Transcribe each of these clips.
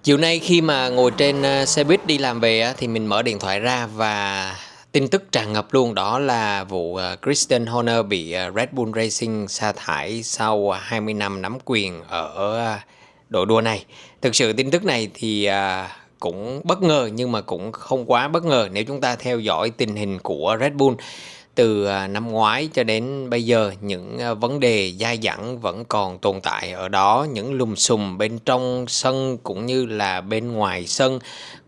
Chiều nay khi mà ngồi trên xe buýt đi làm về á, thì mình mở điện thoại ra và tin tức tràn ngập luôn, đó là vụ Christian Horner bị Red Bull Racing sa thải sau 20 năm nắm quyền ở đội đua này. Thực sự tin tức này thì cũng bất ngờ nhưng mà cũng không quá bất ngờ nếu chúng ta theo dõi tình hình của Red Bull từ năm ngoái cho đến bây giờ. Những vấn đề dai dẳng vẫn còn tồn tại ở đó, những lùm xùm bên trong sân cũng như là bên ngoài sân,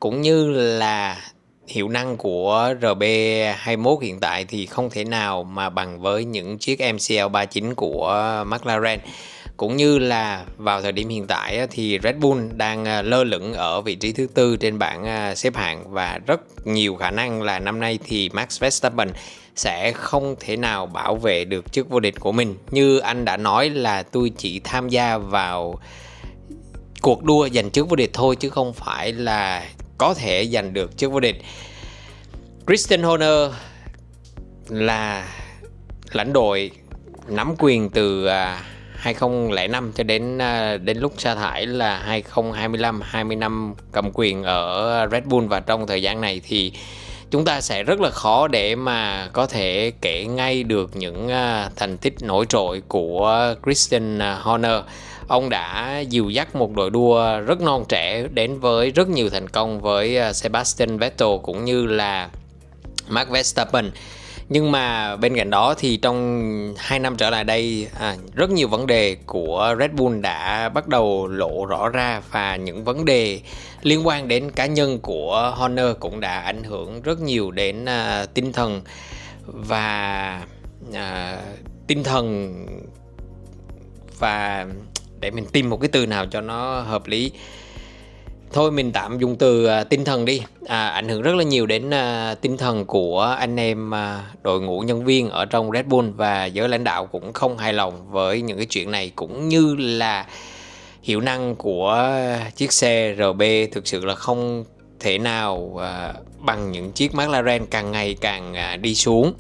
cũng như là hiệu năng của RB21 hiện tại thì không thể nào mà bằng với những chiếc MCL39 của McLaren. Cũng như là vào thời điểm hiện tại thì Red Bull đang lơ lửng ở vị trí thứ tư trên bảng xếp hạng, và rất nhiều khả năng là năm nay thì Max Verstappen sẽ không thể nào bảo vệ được chức vô địch của mình. Như anh đã nói là tôi chỉ tham gia vào cuộc đua giành chức vô địch thôi, chứ không phải là có thể giành được chức vô địch. Christian Horner là lãnh đội nắm quyền từ 2005 cho đến lúc sa thải là 2025, 20 năm cầm quyền ở Red Bull, và trong thời gian này thì chúng ta sẽ rất là khó để mà có thể kể ngay được những thành tích nổi trội của Christian Horner. Ông đã dìu dắt một đội đua rất non trẻ đến với rất nhiều thành công với Sebastian Vettel cũng như là Max Verstappen. Nhưng mà bên cạnh đó thì trong 2 năm trở lại đây, rất nhiều vấn đề của Red Bull đã bắt đầu lộ rõ ra, và những vấn đề liên quan đến cá nhân của Horner cũng đã ảnh hưởng rất nhiều đến tinh thần và tinh thần và để mình tìm một cái từ nào cho nó hợp lý. Thôi mình tạm dùng từ tinh thần đi. Ảnh hưởng rất là nhiều đến tinh thần của anh em đội ngũ nhân viên ở trong Red Bull, và giới lãnh đạo cũng không hài lòng với những cái chuyện này, cũng như là hiệu năng của chiếc xe RB thực sự là không thể nào bằng những chiếc McLaren càng ngày càng đi xuống.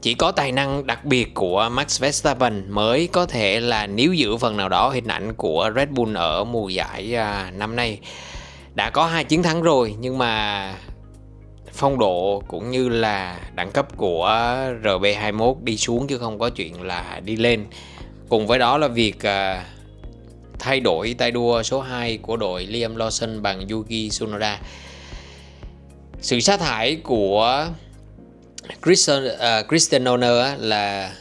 Chỉ có tài năng đặc biệt của Max Verstappen mới có thể là níu giữ phần nào đó hình ảnh của Red Bull ở mùa giải năm nay. Đã có 2 chiến thắng rồi, nhưng mà phong độ cũng như là đẳng cấp của RB21 đi xuống chứ không có chuyện là đi lên. Cùng với đó là việc thay đổi tay đua số 2 của đội Liam Lawson bằng Yuki Tsunoda. Sự sa thải của Christian Horner là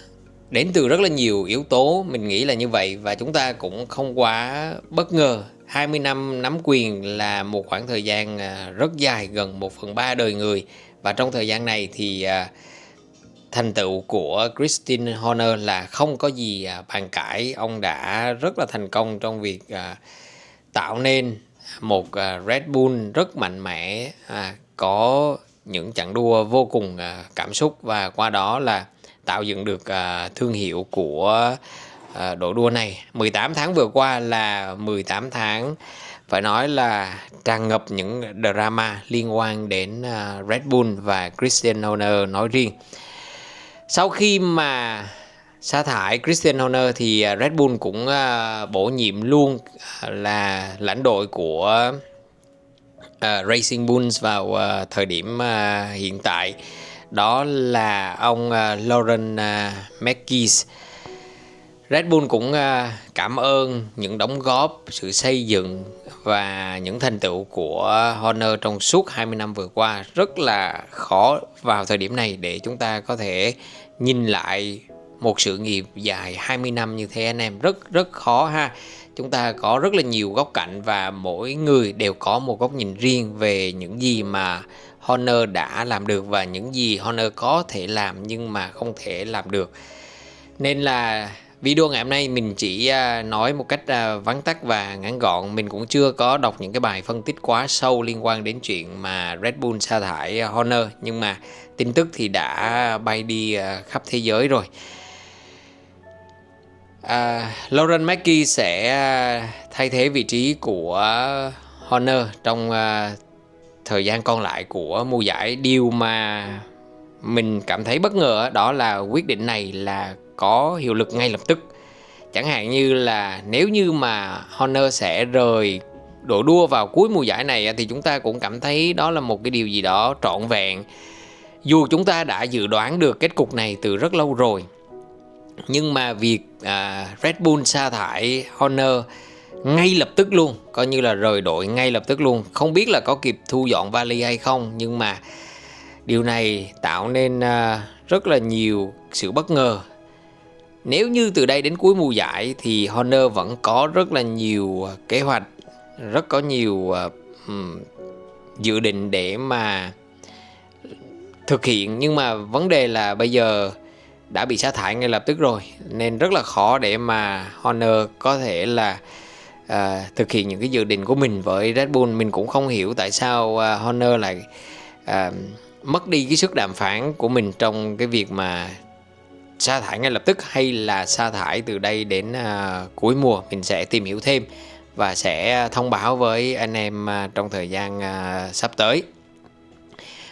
đến từ rất là nhiều yếu tố, mình nghĩ là như vậy, và chúng ta cũng không quá bất ngờ. 20 năm nắm quyền là một khoảng thời gian rất dài, gần 1/3 đời người, và trong thời gian này thì thành tựu của Christian Horner là không có gì bàn cãi. Ông đã rất là thành công trong việc tạo nên một Red Bull rất mạnh mẽ, có những chặng đua vô cùng cảm xúc, và qua đó là tạo dựng được thương hiệu của đội đua này. 18 tháng vừa qua là 18 tháng phải nói là tràn ngập những drama liên quan đến Red Bull và Christian Horner nói riêng. Sau khi mà sa thải Christian Horner thì Red Bull cũng bổ nhiệm luôn là lãnh đội của Racing Bulls vào thời điểm hiện tại, đó là ông Laurent Mekies. Red Bull cũng cảm ơn những đóng góp, sự xây dựng và những thành tựu của Horner trong suốt 20 năm vừa qua. Rất là khó vào thời điểm này để chúng ta có thể nhìn lại một sự nghiệp dài 20 năm như thế anh em. Rất khó ha. Chúng ta có rất là nhiều góc cạnh và mỗi người đều có một góc nhìn riêng về những gì mà Horner đã làm được và những gì Horner có thể làm nhưng mà không thể làm được. Nên là video ngày hôm nay mình chỉ nói một cách vắn tắt và ngắn gọn. Mình cũng chưa có đọc những cái bài phân tích quá sâu liên quan đến chuyện mà Red Bull sa thải Horner, nhưng mà tin tức thì đã bay đi khắp thế giới rồi. Laurent Mekies sẽ thay thế vị trí của Horner trong thời gian còn lại của mùa giải. Điều mà mình cảm thấy bất ngờ đó là quyết định này là có hiệu lực ngay lập tức. Chẳng hạn như là nếu như mà Horner sẽ rời đội đua vào cuối mùa giải này thì chúng ta cũng cảm thấy đó là một cái điều gì đó trọn vẹn. Dù chúng ta đã dự đoán được kết cục này từ rất lâu rồi, nhưng mà việc Red Bull sa thải Horner ngay lập tức luôn, coi như là rời đội ngay lập tức luôn, không biết là có kịp thu dọn vali hay không, nhưng mà điều này tạo nên rất là nhiều sự bất ngờ. Nếu như từ đây đến cuối mùa giải thì Horner vẫn có rất là nhiều kế hoạch, rất có nhiều dự định để mà thực hiện, nhưng mà vấn đề là bây giờ đã bị sa thải ngay lập tức rồi, nên rất là khó để mà Horner có thể là thực hiện những cái dự định của mình với Red Bull. Mình cũng không hiểu tại sao Horner lại mất đi cái sức đàm phán của mình trong cái việc mà sa thải ngay lập tức hay là sa thải từ đây đến cuối mùa. Mình sẽ tìm hiểu thêm và sẽ thông báo với anh em trong thời gian sắp tới.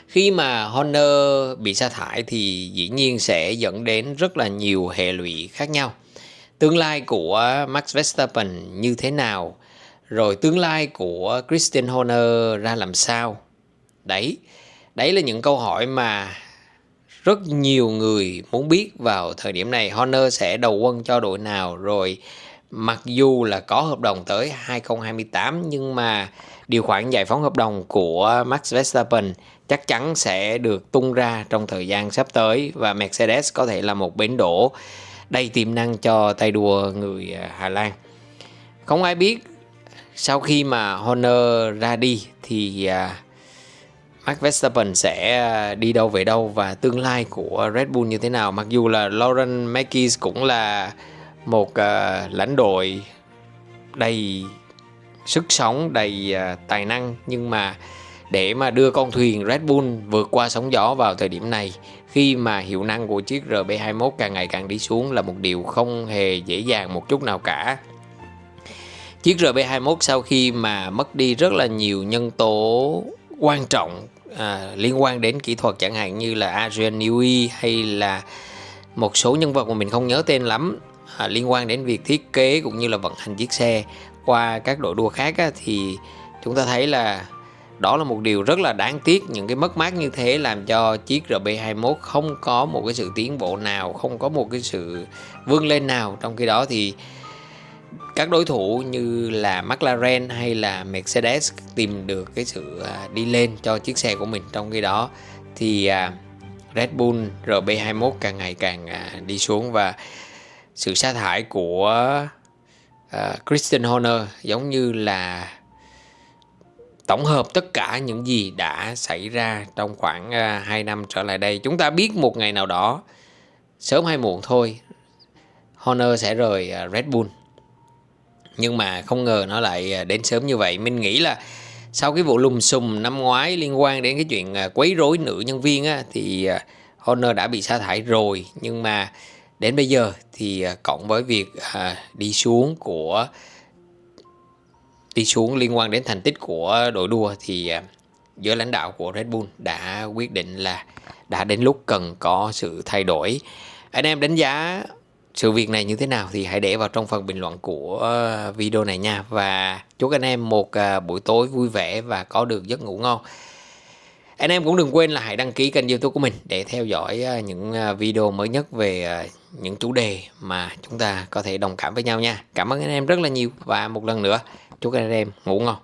Khi mà Horner bị sa thải thì dĩ nhiên sẽ dẫn đến rất là nhiều hệ lụy khác nhau. Tương lai của Max Verstappen như thế nào? Rồi tương lai của Christian Horner ra làm sao? Đấy là những câu hỏi mà rất nhiều người muốn biết vào thời điểm này. Horner sẽ đầu quân cho đội nào? Rồi mặc dù là có hợp đồng tới 2028, nhưng mà điều khoản giải phóng hợp đồng của Max Verstappen chắc chắn sẽ được tung ra trong thời gian sắp tới, và Mercedes có thể là một bến đỗ đầy tiềm năng cho tay đua người Hà Lan. Không ai biết sau khi mà Horner ra đi thì Max Verstappen sẽ đi đâu về đâu và tương lai của Red Bull như thế nào. Mặc dù là Laurent Mekies cũng là một lãnh đội đầy sức sống, đầy tài năng, nhưng mà để mà đưa con thuyền Red Bull vượt qua sóng gió vào thời điểm này, khi mà hiệu năng của chiếc RB21 càng ngày càng đi xuống, là một điều không hề dễ dàng một chút nào cả. Chiếc RB21 sau khi mà mất đi rất là nhiều nhân tố quan trọng liên quan đến kỹ thuật, chẳng hạn như là Adrian Newey hay là một số nhân vật mà mình không nhớ tên lắm, liên quan đến việc thiết kế cũng như là vận hành chiếc xe qua các đội đua khác thì chúng ta thấy là đó là một điều rất là đáng tiếc. Những cái mất mát như thế làm cho chiếc RB21 không có một cái sự tiến bộ nào, không có một cái sự vươn lên nào. Trong khi đó thì các đối thủ như là McLaren hay là Mercedes tìm được cái sự đi lên cho chiếc xe của mình. Trong khi đó thì Red Bull RB21 càng ngày càng đi xuống, và sự sa thải của Christian Horner giống như là tổng hợp tất cả những gì đã xảy ra trong khoảng 2 năm trở lại đây. Chúng ta biết một ngày nào đó, sớm hay muộn thôi, Horner sẽ rời Red Bull. Nhưng mà không ngờ nó lại đến sớm như vậy. Mình nghĩ là sau cái vụ lùm xùm năm ngoái liên quan đến cái chuyện quấy rối nữ nhân viên thì Horner đã bị sa thải rồi. Nhưng mà đến bây giờ thì cộng với việc đi xuống liên quan đến thành tích của đội đua, thì giới lãnh đạo của Red Bull đã quyết định là đã đến lúc cần có sự thay đổi. Anh em đánh giá sự việc này như thế nào thì hãy để vào trong phần bình luận của video này nha. Và chúc anh em một buổi tối vui vẻ và có được giấc ngủ ngon. Anh em cũng đừng quên là hãy đăng ký kênh YouTube của mình để theo dõi những video mới nhất về những chủ đề mà chúng ta có thể đồng cảm với nhau nha. Cảm ơn anh em rất là nhiều, và một lần nữa chúc anh em ngủ ngon.